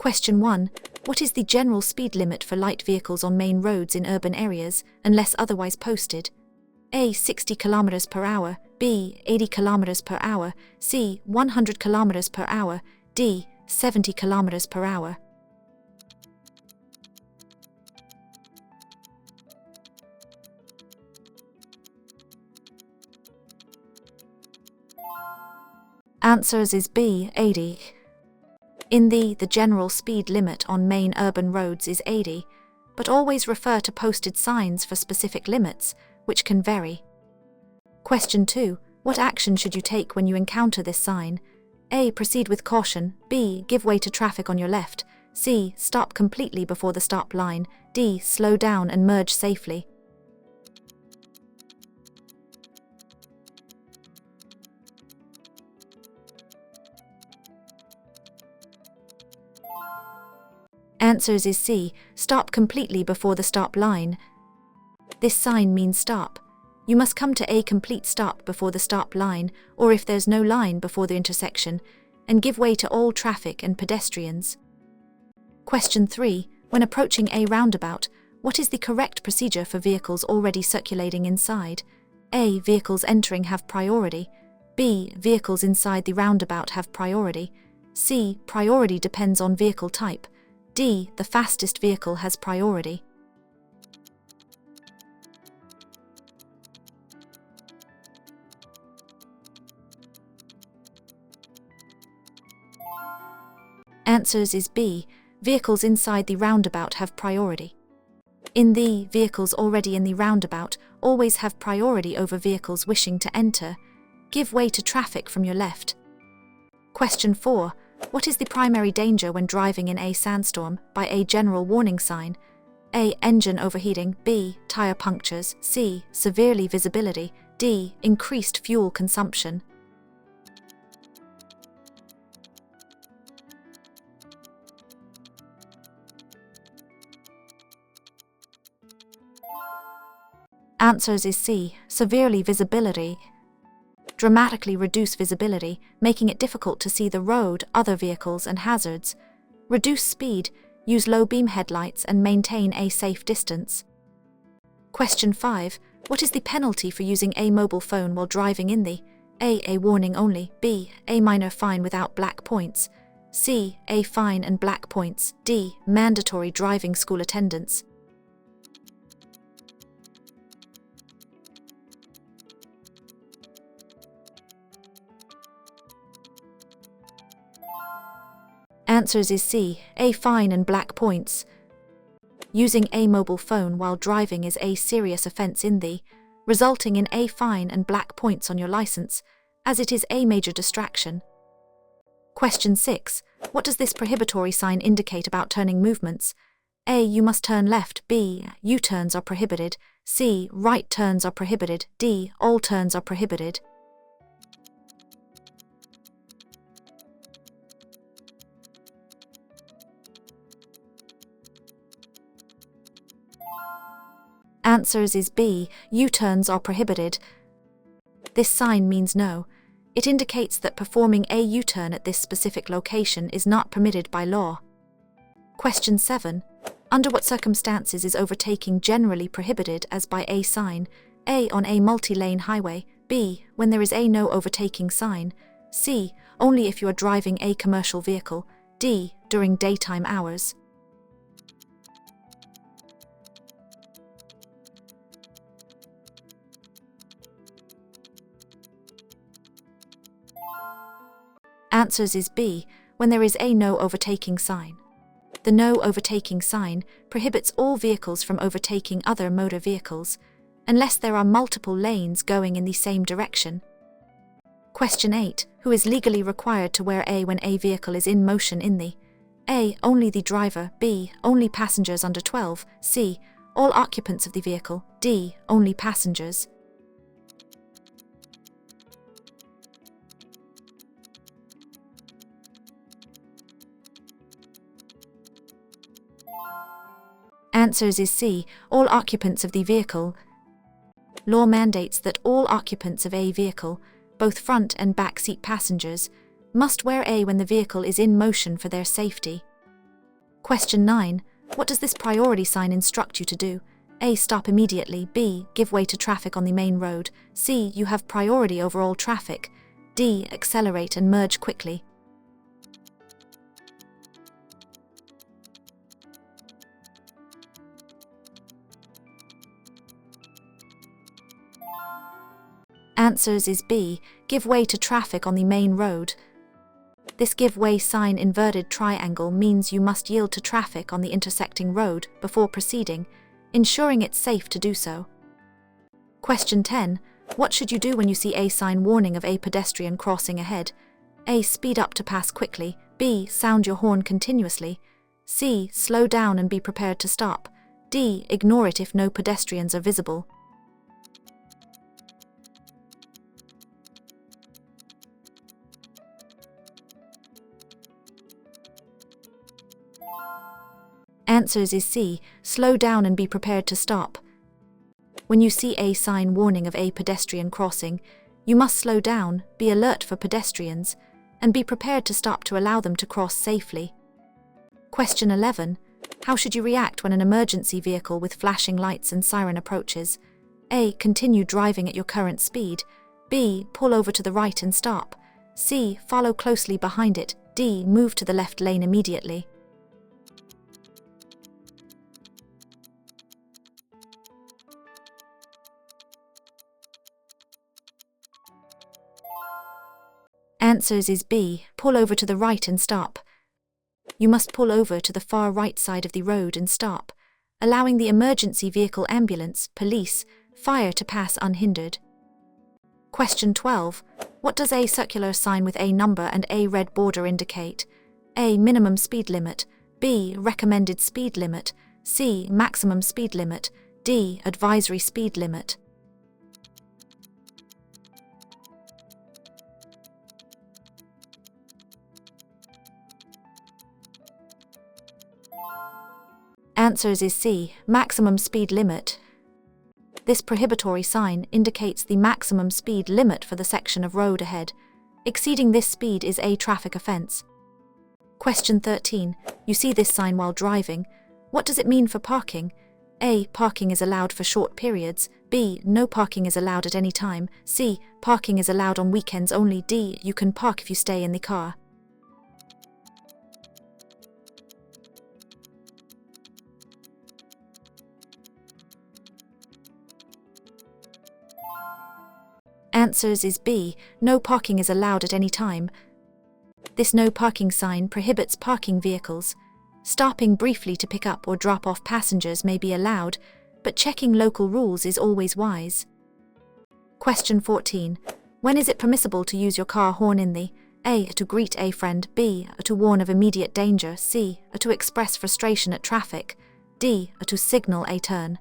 Question 1. What is the general speed limit for light vehicles on main roads in urban areas, unless otherwise posted? A. 60 km per hour, B. 80 km per hour, C. 100 km per hour, D. 70 km per hour. Answers is B. 80. In the general speed limit on main urban roads is 80, but always refer to posted signs for specific limits, which can vary. Question 2. What action should you take when you encounter this sign? A. Proceed with caution, B. Give way to traffic on your left, C. Stop completely before the stop line, D. Slow down and merge safely. Answers is C. Stop completely before the stop line. This sign means stop. You must come to a complete stop before the stop line, or if there's no line before the intersection, and give way to all traffic and pedestrians. Question 3. When approaching a roundabout, what is the correct procedure for vehicles already circulating inside? A. Vehicles entering have priority. B. Vehicles inside the roundabout have priority. C. Priority depends on vehicle type. D. The fastest vehicle has priority. Answers is B. Vehicles inside the roundabout have priority. In the vehicles already in the roundabout always have priority over vehicles wishing to enter. Give way to traffic from your left. Question 4. What is the primary danger when driving in a sandstorm by a general warning sign? A. Engine overheating, B. Tire punctures, C. Severely visibility, D. Increased fuel consumption. Answers is C. Severely visibility. Dramatically reduce visibility, making it difficult to see the road, other vehicles, and hazards. Reduce speed, use low beam headlights, and maintain a safe distance. Question 5. What is the penalty for using a mobile phone while driving in the A warning only, B. A minor fine without black points, C. A fine and black points, D. Mandatory driving school attendance. Answers is C. A fine and black points. Using a mobile phone while driving is a serious offence in the, resulting in a fine and black points on your license, as it is a major distraction. Question 6. What does this prohibitory sign indicate about turning movements? A. You must turn left, B. U-turns are prohibited, C. Right turns are prohibited, D. All turns are prohibited. Answers is B. U-turns are prohibited. This sign means no. It indicates that performing a U-turn at this specific location is not permitted by law. Question 7. Under what circumstances is overtaking generally prohibited as by a sign? A. On a multi-lane highway, B. When there is a no overtaking sign, C. Only if you are driving a commercial vehicle, D. During daytime hours. Answers is B. When there is a no overtaking sign. The no overtaking sign prohibits all vehicles from overtaking other motor vehicles, unless there are multiple lanes going in the same direction. Question 8. Who is legally required to wear a when a vehicle is in motion in the A. Only the driver, B. Only passengers under 12, C. All occupants of the vehicle, D. Only passengers. Answers is C. All occupants of the vehicle. Law mandates that all occupants of a vehicle, both front and back seat passengers, must wear a when the vehicle is in motion for their safety. Question 9. What does this priority sign instruct you to do? A. Stop immediately. B. Give way to traffic on the main road. C. You have priority over all traffic. D. Accelerate and merge quickly. Answers is B. Give way to traffic on the main road. This give way sign inverted triangle means you must yield to traffic on the intersecting road before proceeding, ensuring it's safe to do so. Question 10. What should you do when you see a sign warning of a pedestrian crossing ahead? A. Speed up to pass quickly. B. Sound your horn continuously. C. Slow down and be prepared to stop. D. Ignore it if no pedestrians are visible. Answers is C. Slow down and be prepared to stop. When you see a sign warning of a pedestrian crossing, you must slow down, be alert for pedestrians, and be prepared to stop to allow them to cross safely. Question 11. How should you react when an emergency vehicle with flashing lights and siren approaches? A. Continue driving at your current speed. B. Pull over to the right and stop. C. Follow closely behind it. D. Move to the left lane immediately. Answers is B. Pull over to the right and stop. You must pull over to the far right side of the road and stop, allowing the emergency vehicle, ambulance, police, fire to pass unhindered. Question 12. What does a circular sign with a number and a red border indicate? A. Minimum speed limit. B. Recommended speed limit. C. Maximum speed limit. D. Advisory speed limit. Answers is C. Maximum speed limit. This prohibitory sign indicates the maximum speed limit for the section of road ahead. Exceeding this speed is a traffic offence. Question 13. You see this sign while driving. What does it mean for parking? A. Parking is allowed for short periods. B. No parking is allowed at any time. C. Parking is allowed on weekends only. D. You can park if you stay in the car. Answers is B. No parking is allowed at any time. This no parking sign prohibits parking vehicles. Stopping briefly to pick up or drop off passengers may be allowed, but checking local rules is always wise. Question 14. When is it permissible to use your car horn in the A. To greet a friend. B. To warn of immediate danger. C. To express frustration at traffic. D. To signal a turn.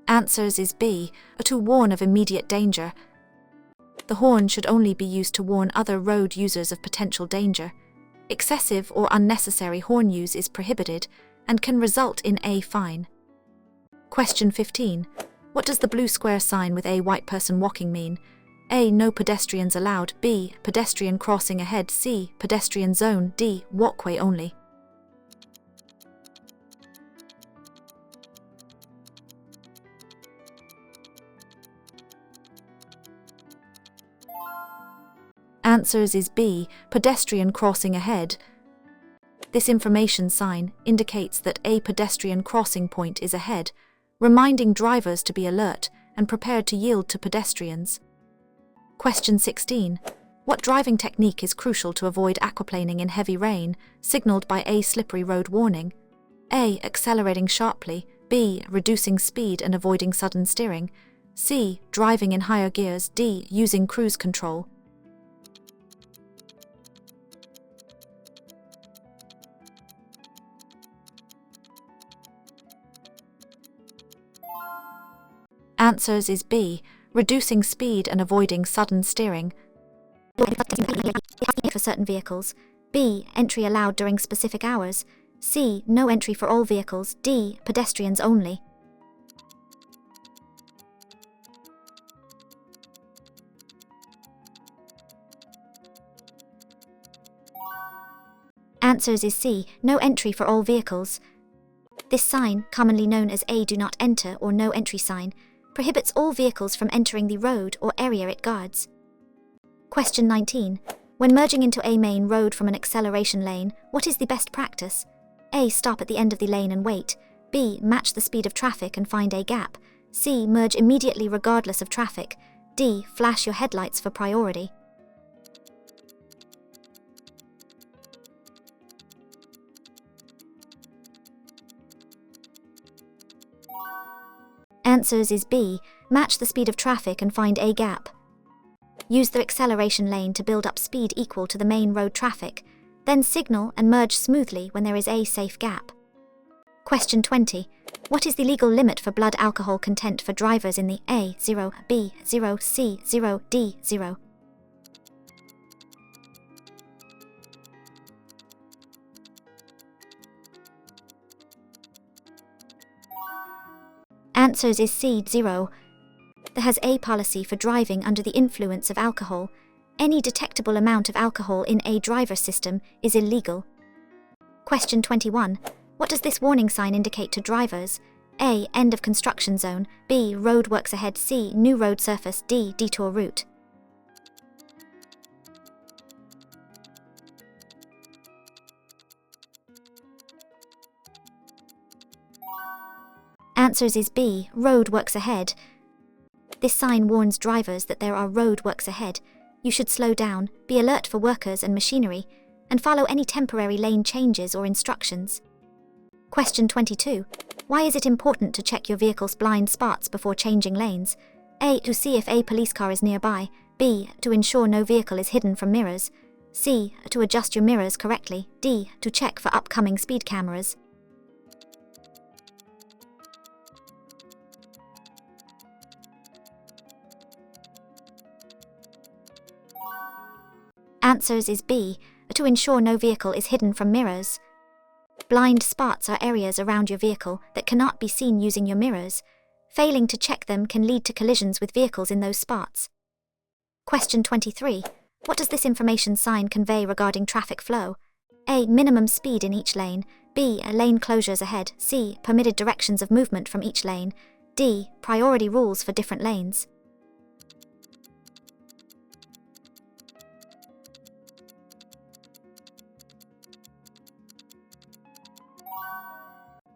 Answers is B. To warn of immediate danger. The horn should only be used to warn other road users of potential danger. Excessive or unnecessary horn use is prohibited and can result in a fine. Question 15. What does the blue square sign with a white person walking mean? A. No pedestrians allowed. B. Pedestrian crossing ahead. C. Pedestrian zone. D. Walkway only. Answers is B. Pedestrian crossing ahead. This information sign indicates that a pedestrian crossing point is ahead, reminding drivers to be alert and prepared to yield to pedestrians. Question 16. What driving technique is crucial to avoid aquaplaning in heavy rain, signaled by a slippery road warning? A. Accelerating sharply. B. Reducing speed and avoiding sudden steering. C. Driving in higher gears. D. Using cruise control. Answers is B. Reducing speed and avoiding sudden steering. For certain vehicles. B. Entry allowed during specific hours. C. No entry for all vehicles. D. Pedestrians only. Answers is C, no entry for all vehicles. This sign, commonly known as a do not enter or no entry sign, prohibits all vehicles from entering the road or area it guards. Question 19. When merging into a main road from an acceleration lane, what is the best practice? A. Stop at the end of the lane and wait. B. Match the speed of traffic and find a gap. C. Merge immediately regardless of traffic. D. Flash your headlights for priority. Answers is B. Match the speed of traffic and find a gap. Use the acceleration lane to build up speed equal to the main road traffic, then signal and merge smoothly when there is a safe gap. Question 20. What is the legal limit for blood alcohol content for drivers in the A0, B0, C0, D0? Answers is C0. There has a policy for driving under the influence of alcohol. Any detectable amount of alcohol in a driver's system is illegal. Question 21. What does this warning sign indicate to drivers? A. End of construction zone. B. Road works ahead. C. New road surface. D. Detour route. Answers is B. Road works ahead. This sign warns drivers that there are road works ahead. You should slow down, be alert for workers and machinery, and follow any temporary lane changes or instructions. Question 22. Why is it important to check your vehicle's blind spots before changing lanes? A. To see if a police car is nearby. B. To ensure no vehicle is hidden from mirrors. C. To adjust your mirrors correctly. D. To check for upcoming speed cameras. Answers is B. To ensure no vehicle is hidden from mirrors. Blind spots are areas around your vehicle that cannot be seen using your mirrors. Failing to check them can lead to collisions with vehicles in those spots. Question 23. What does this information sign convey regarding traffic flow? A. Minimum speed in each lane. B. Lane closures ahead. C. Permitted directions of movement from each lane. D. Priority rules for different lanes.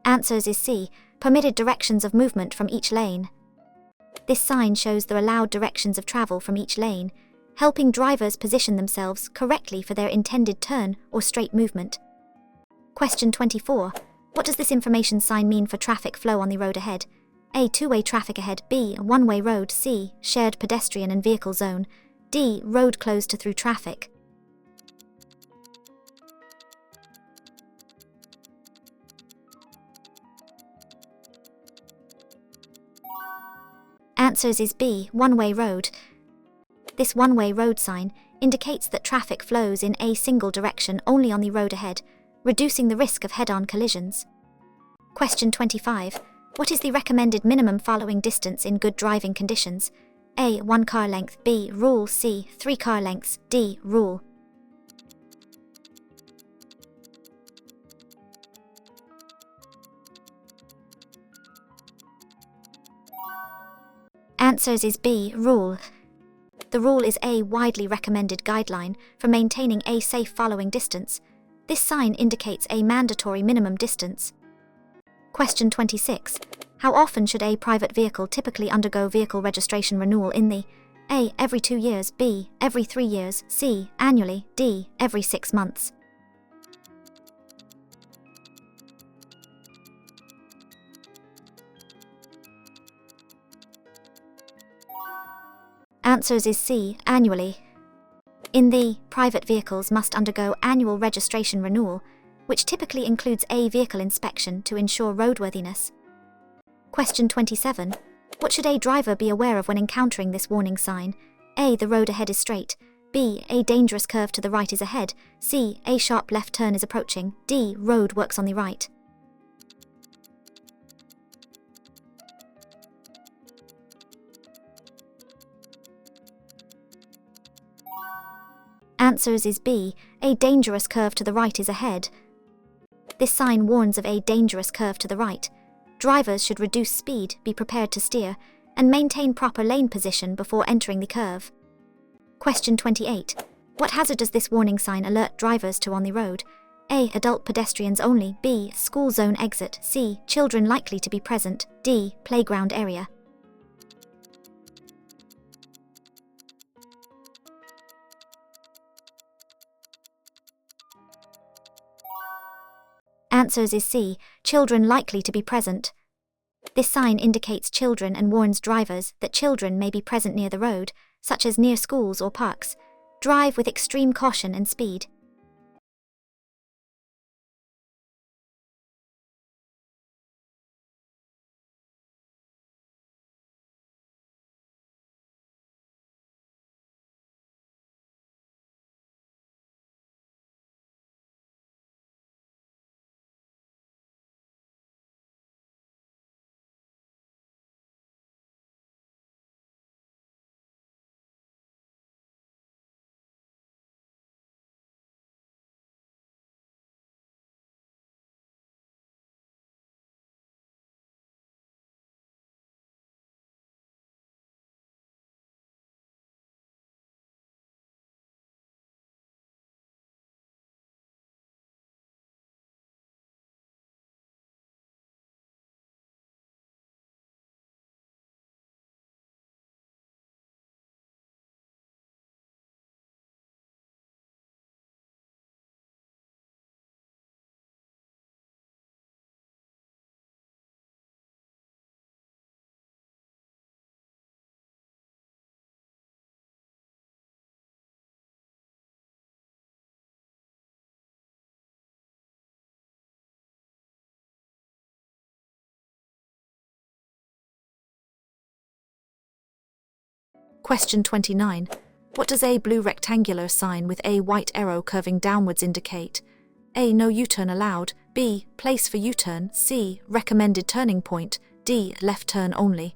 Answers is C. Permitted directions of movement from each lane. This sign shows the allowed directions of travel from each lane, helping drivers position themselves correctly for their intended turn or straight movement. Question 24. What does this information sign mean for traffic flow on the road ahead? A. Two-way traffic ahead. B. One-way road. C. Shared pedestrian and vehicle zone. D. Road closed to through traffic. Answers is B. One-way road. This one-way road sign indicates that traffic flows in a single direction only on the road ahead, reducing the risk of head-on collisions. Question 25. What is the recommended minimum following distance in good driving conditions? A. 1 car length. B. Rule. C. 3 car lengths. D. Rule. Answers is B. Rule. The rule is a widely recommended guideline for maintaining a safe following distance. This sign indicates a mandatory minimum distance. Question 26. How often should a private vehicle typically undergo vehicle registration renewal in the A. Every 2 years. B. Every 3 years. C. Annually. D. Every 6 months. Answers is C. Annually. In the private vehicles must undergo annual registration renewal, which typically includes a vehicle inspection to ensure roadworthiness. Question 27. What should a driver be aware of when encountering this warning sign? A. The road ahead is straight. B. A dangerous curve to the right is ahead. C. A sharp left turn is approaching. D. Road works on the right. Answers Answers is B. A dangerous curve to the right is ahead. This sign warns of a dangerous curve to the right. Drivers should reduce speed, be prepared to steer, and maintain proper lane position before entering the curve. Question 28. What hazard does this warning sign alert drivers to on the road? A. Adult pedestrians only. B. School zone exit. C. Children likely to be present. D. Playground area. Answers is C. Children likely to be present. This sign indicates children and warns drivers that children may be present near the road, such as near schools or parks. Drive with extreme caution and speed. Question 29. What does a blue rectangular sign with a white arrow curving downwards indicate? A. No U-turn allowed. B. Place for U-turn. C. Recommended turning point. D. Left turn only.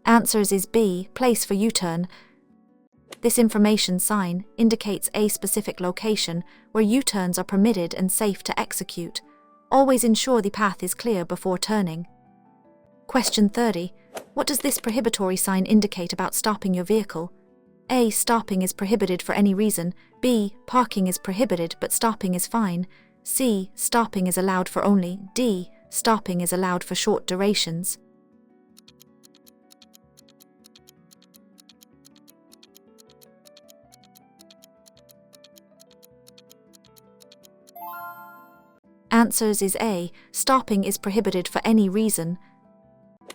Answers is B. Place for U-turn. This information sign indicates a specific location where U-turns are permitted and safe to execute. Always ensure the path is clear before turning. Question 30. What does this prohibitory sign indicate about stopping your vehicle? A. Stopping is prohibited for any reason. B. Parking is prohibited but stopping is fine. C. Stopping is allowed for only. D. Stopping is allowed for short durations. Answers is A. Stopping is prohibited for any reason.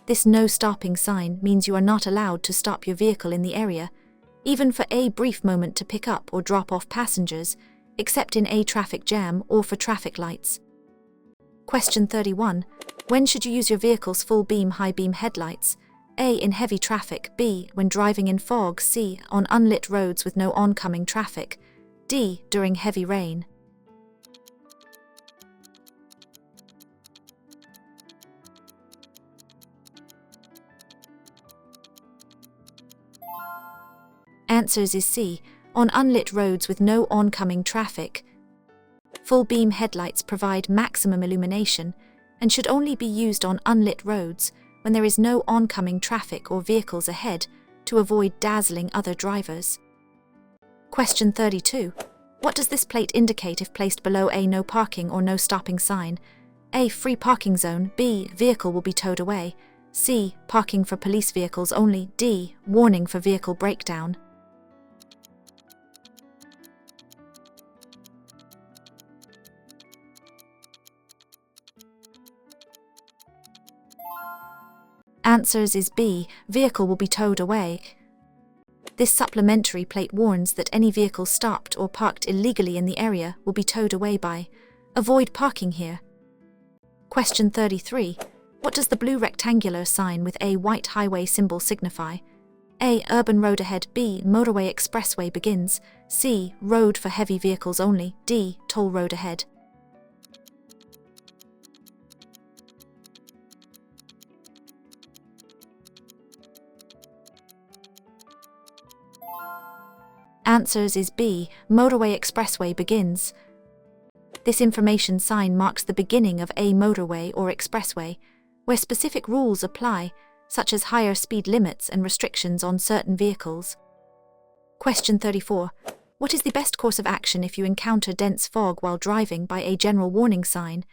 This no stopping sign means you are not allowed to stop your vehicle in the area, even for a brief moment to pick up or drop off passengers, except in a traffic jam or for traffic lights. Question 31. When should you use your vehicle's full beam high beam headlights? A. In heavy traffic. B. When driving in fog. C. On unlit roads with no oncoming traffic. D. During heavy rain. Answers is C. On unlit roads with no oncoming traffic. Full beam headlights provide maximum illumination and should only be used on unlit roads when there is no oncoming traffic or vehicles ahead to avoid dazzling other drivers. Question 32. What does this plate indicate if placed below a no parking or no stopping sign? A. Free parking zone. B. Vehicle will be towed away. C. Parking for police vehicles only. D. Warning for vehicle breakdown. Answers is B. Vehicle will be towed away. This supplementary plate warns that any vehicle stopped or parked illegally in the area will be towed away by. Avoid parking here. Question 33. What does the blue rectangular sign with a white highway symbol signify? A. Urban road ahead. B. Motorway expressway begins. C. Road for heavy vehicles only. D. Toll road ahead. Answers is B. Motorway expressway begins. This information sign marks the beginning of a motorway or expressway, where specific rules apply, such as higher speed limits and restrictions on certain vehicles. Question 34. What is the best course of action if you encounter dense fog while driving by a general warning sign?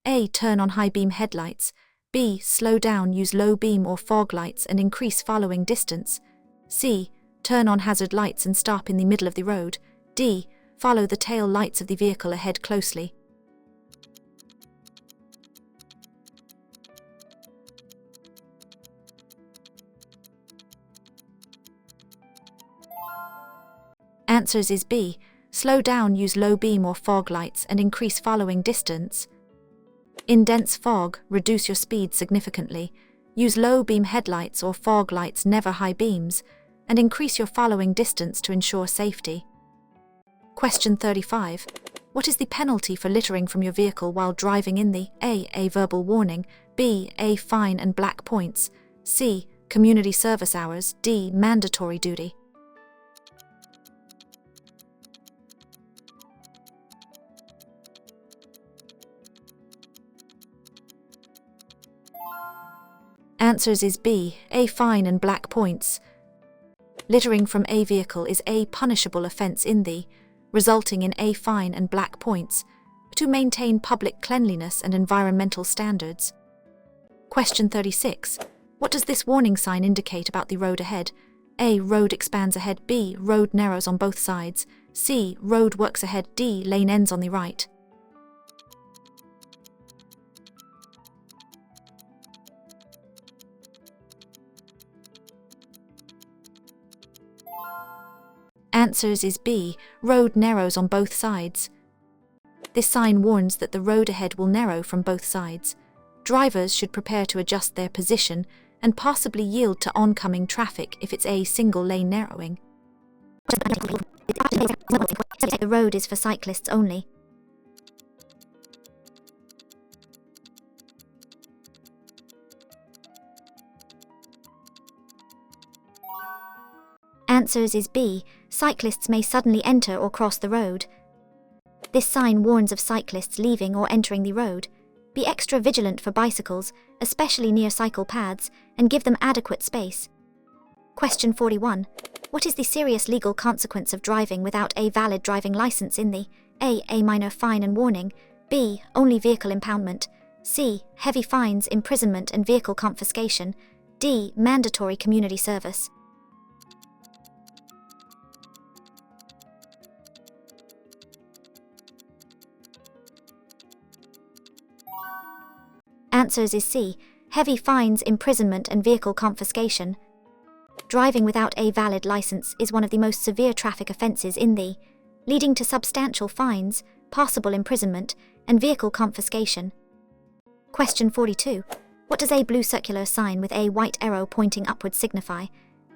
A. Turn on high beam headlights. B. Slow down, use low beam or fog lights and increase following distance. C. Turn on hazard lights and stop in the middle of the road. D. Follow the tail lights of the vehicle ahead closely. Answers is B. Slow down, use low beam or fog lights and increase following distance. In dense fog, reduce your speed significantly. Use low beam headlights or fog lights, never high beams, and increase your following distance to ensure safety. Question 35. What is the penalty for littering from your vehicle while driving in the A. Verbal warning. B. A fine and black points. C. Community service hours. D. Mandatory duty. Answers is B. A fine and black points. Littering from a vehicle is a punishable offence in the, resulting in a fine and black points, to maintain public cleanliness and environmental standards. Question 36. What does this warning sign indicate about the road ahead? A. Road expands ahead. B. Road narrows on both sides. C. Road works ahead. D. Lane ends on the right. Answers is B. Road narrows on both sides. This sign warns that the road ahead will narrow from both sides. Drivers should prepare to adjust their position and possibly yield to oncoming traffic if it's a single lane narrowing. The road is for cyclists only. Answers is B. Cyclists may suddenly enter or cross the road. This sign warns of cyclists leaving or entering the road. Be extra vigilant for bicycles, especially near cycle paths, and give them adequate space. Question 41. What is the serious legal consequence of driving without a valid driving license in the A minor fine and warning. B. Only vehicle impoundment. C. Heavy fines, imprisonment and vehicle confiscation. D. Mandatory community service. Answers is C. Heavy fines, imprisonment and vehicle confiscation. Driving without a valid license is one of the most severe traffic offences in the, leading to substantial fines, possible imprisonment, and vehicle confiscation. Question 42. What does a blue circular sign with a white arrow pointing upwards signify?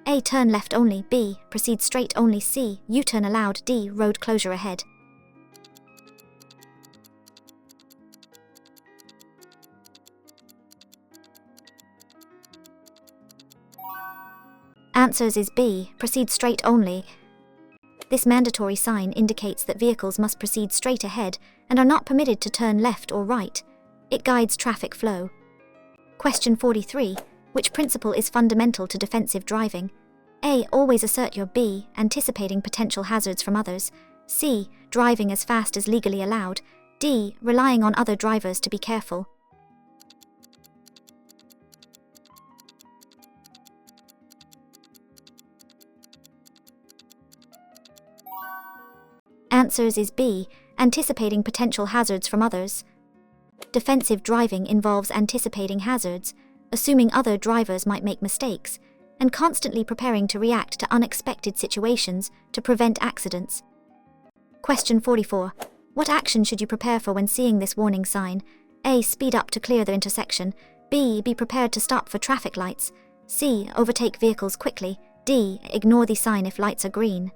A. Turn left only. B. Proceed straight only. C. U-turn allowed. D. Road closure ahead. Answers is B. Proceed straight only. This mandatory sign indicates that vehicles must proceed straight ahead and are not permitted to turn left or right. It guides traffic flow. Question 43. Which principle is fundamental to defensive driving? A. Always assert your. B. Anticipating potential hazards from others. C. Driving as fast as legally allowed. D. Relying on other drivers to be careful. Answers is B. Anticipating potential hazards from others. Defensive driving involves anticipating hazards, assuming other drivers might make mistakes, and constantly preparing to react to unexpected situations to prevent accidents. Question 44. What action should you prepare for when seeing this warning sign? A. Speed up to clear the intersection. B. Be prepared to stop for traffic lights. C. Overtake vehicles quickly. D. Ignore the sign if lights are green.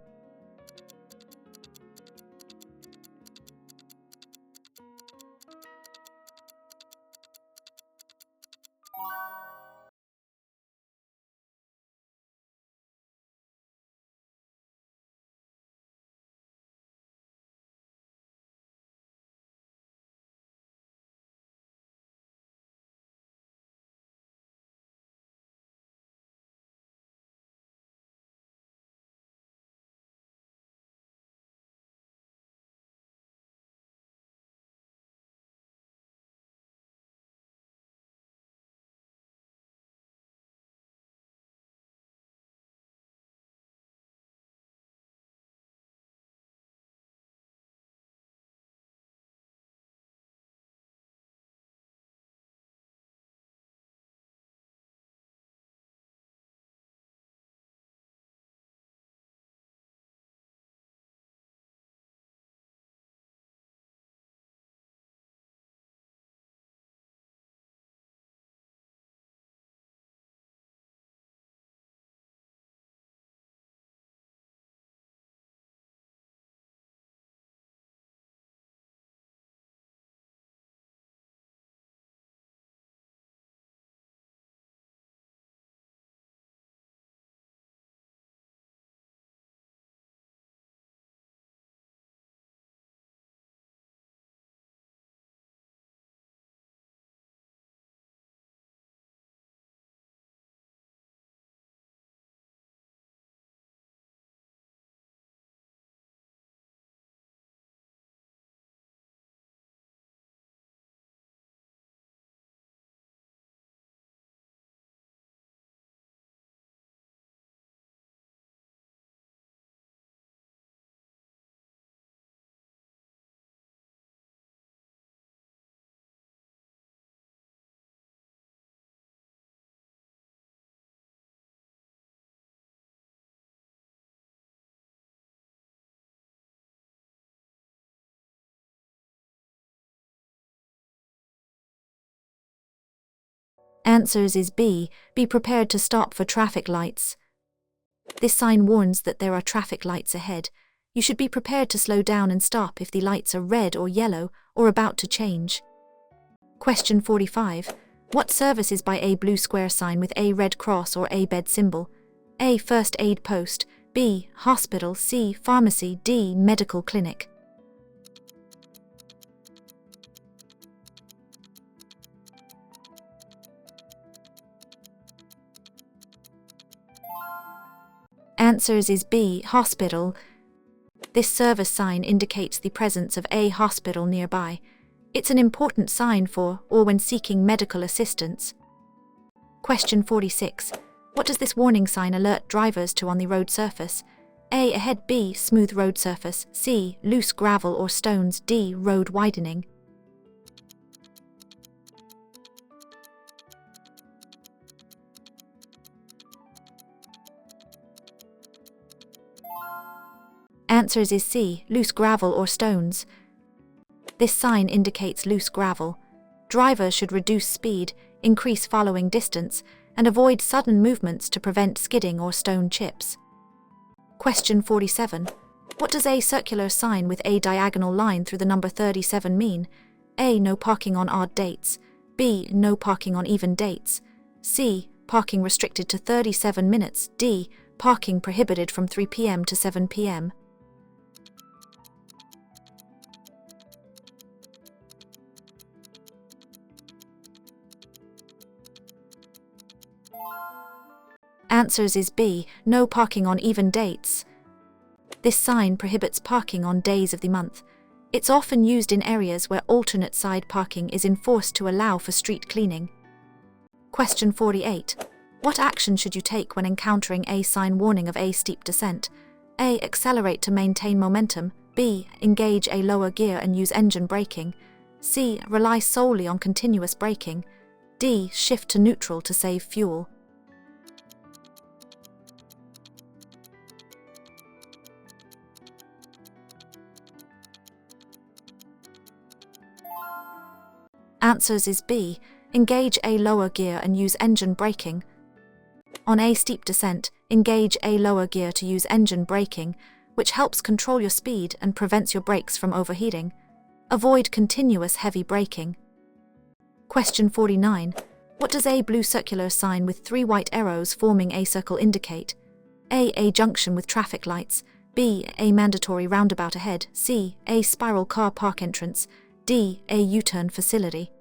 Answers is B. Be prepared to stop for traffic lights. This sign warns that there are traffic lights ahead. You should be prepared to slow down and stop if the lights are red or yellow or about to change. Question 45. What service is by A blue square sign with A red cross or A bed symbol? A. First aid post. B. Hospital. C. Pharmacy. D. Medical clinic. Answers is B. Hospital. This service sign indicates the presence of a hospital nearby. It's an important sign for or when seeking medical assistance. Question 46. What does this warning sign alert drivers to on the road surface? A. Ahead. B. Smooth road surface. C. Loose gravel or stones. D. Road widening. Answers is C. Loose gravel or stones. This sign indicates loose gravel. Drivers should reduce speed, increase following distance, and avoid sudden movements to prevent skidding or stone chips. Question 47. What does a circular sign with a diagonal line through the number 37 mean? A. No parking on odd dates. B. No parking on even dates. C. Parking restricted to 37 minutes. D. Parking prohibited from 3 p.m. to 7 p.m. Answers is B. No parking on even dates. This sign prohibits parking on days of the month. It's often used in areas where alternate side parking is enforced to allow for street cleaning. Question 48. What action should you take when encountering a sign warning of a steep descent? A. Accelerate to maintain momentum. B. Engage a lower gear and use engine braking. C. Rely solely on continuous braking. D. Shift to neutral to save fuel. Answers is B. Engage a lower gear and use engine braking. On a steep descent, engage a lower gear to use engine braking, which helps control your speed and prevents your brakes from overheating. Avoid continuous heavy braking. Question 49. What does a blue circular sign with 3 white arrows forming a circle indicate? A junction with traffic lights. B. A mandatory roundabout ahead. C. A spiral car park entrance. D. A U-turn facility.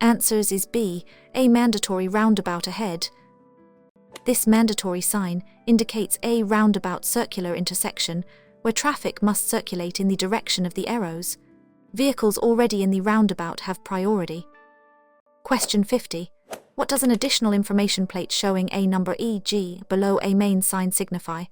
Answers is B. A mandatory roundabout ahead. This mandatory sign indicates a roundabout circular intersection where traffic must circulate in the direction of the arrows. Vehicles already in the roundabout have priority. Question 50. What does an additional information plate showing a number e.g. below a main sign signify?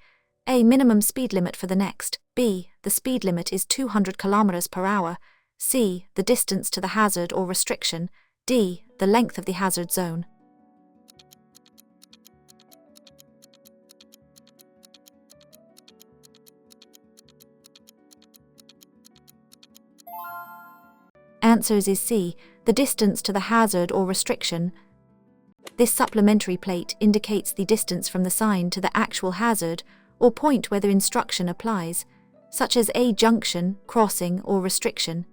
A. Minimum speed limit for the next. B. The speed limit is 200 km per hour. C. The distance to the hazard or restriction. D. The length of the hazard zone. Answers is C. The distance to the hazard or restriction. This supplementary plate indicates the distance from the sign to the actual hazard or point where the instruction applies, such as a junction, crossing, or restriction.